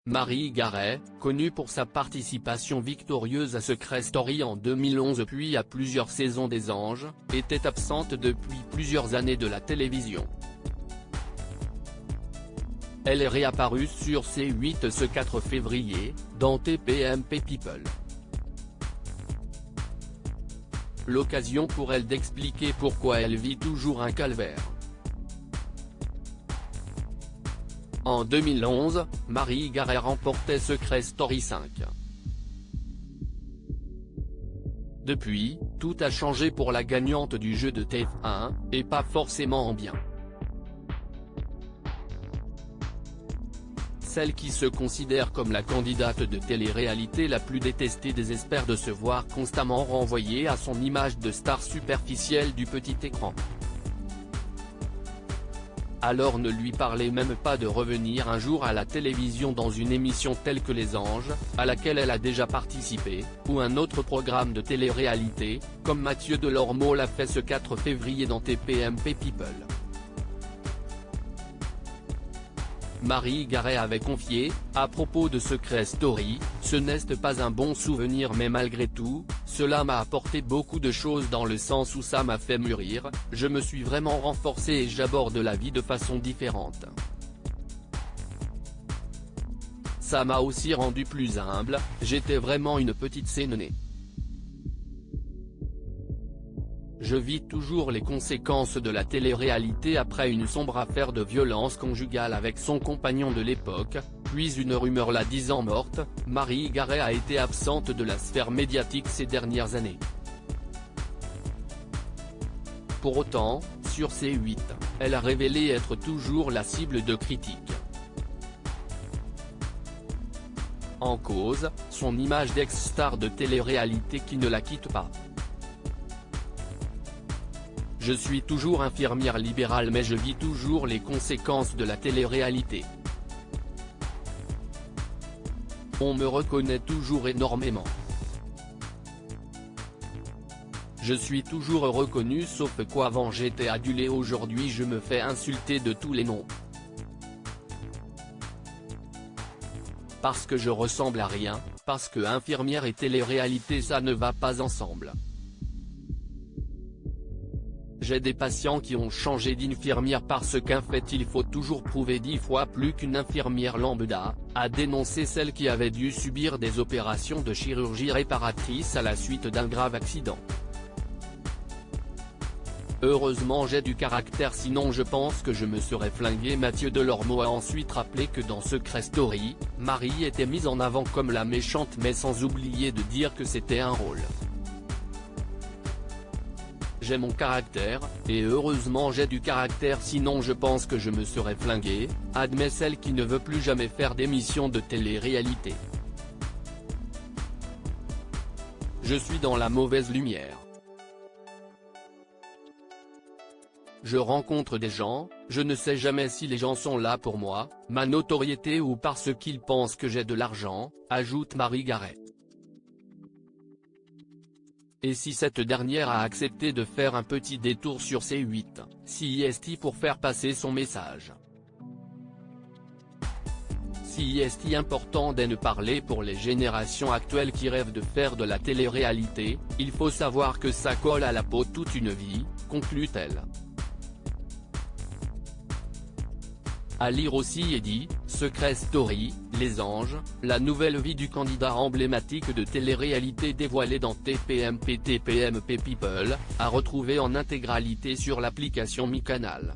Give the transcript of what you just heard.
Marie Garet, connue pour sa participation victorieuse à Secret Story en 2011 puis à plusieurs saisons des Anges, était absente depuis plusieurs années de la télévision. Elle est réapparue sur C8 ce 4 février, dans TPMP People. L'occasion pour elle d'expliquer pourquoi elle vit toujours un calvaire. En 2011, Marie Garet remportait Secret Story 5. Depuis, tout a changé pour la gagnante du jeu de TF1, et pas forcément en bien. Celle qui se considère comme la candidate de télé-réalité la plus détestée désespère de se voir constamment renvoyée à son image de star superficielle du petit écran. Alors ne lui parlez même pas de revenir un jour à la télévision dans une émission telle que Les Anges, à laquelle elle a déjà participé, ou un autre programme de télé-réalité, comme Mathieu Delormeau l'a fait ce 4 février dans TPMP People. Marie Garet avait confié, à propos de Secret Story, « Ce n'est pas un bon souvenir mais malgré tout, cela m'a apporté beaucoup de choses dans le sens où ça m'a fait mûrir, je me suis vraiment renforcée et j'aborde la vie de façon différente. Ça m'a aussi rendu plus humble, j'étais vraiment une petite sénonée. Je vis toujours les conséquences de la télé-réalité après une sombre affaire de violence conjugale avec son compagnon de l'époque, puis une rumeur la disant morte. Marie Garet a été absente de la sphère médiatique ces dernières années. Pour autant, sur C8, elle a révélé être toujours la cible de critiques. En cause, son image d'ex-star de télé-réalité qui ne la quitte pas. Je suis toujours infirmière libérale mais je vis toujours les conséquences de la télé-réalité. On me reconnaît toujours énormément. Je suis toujours reconnue sauf qu'avant j'étais adulée, aujourd'hui je me fais insulter de tous les noms. Parce que je ressemble à rien, parce que infirmière et télé-réalité ça ne va pas ensemble. J'ai des patients qui ont changé d'infirmière parce qu'en fait il faut toujours prouver 10 fois plus qu'une infirmière lambda, a dénoncé celle qui avait dû subir des opérations de chirurgie réparatrice à la suite d'un grave accident. Heureusement j'ai du caractère sinon je pense que je me serais flingué. Mathieu Delormeau a ensuite rappelé que dans Secret Story, Marie était mise en avant comme la méchante mais sans oublier de dire que c'était un rôle. J'ai mon caractère, et heureusement j'ai du caractère sinon je pense que je me serais flingué, admet celle qui ne veut plus jamais faire d'émission de télé-réalité. Je suis dans la mauvaise lumière. Je rencontre des gens, je ne sais jamais si les gens sont là pour moi, ma notoriété ou parce qu'ils pensent que j'ai de l'argent, ajoute Marie Garet. Et si cette dernière a accepté de faire un petit détour sur C8, CIST pour faire passer son message. CIST important de ne parler pour les générations actuelles qui rêvent de faire de la télé-réalité, il faut savoir que ça colle à la peau toute une vie, conclut-elle. À lire aussi et dit, Secret Story, Les Anges, la nouvelle vie du candidat emblématique de télé-réalité dévoilée dans TPMP People, à retrouver en intégralité sur l'application Mi Canal.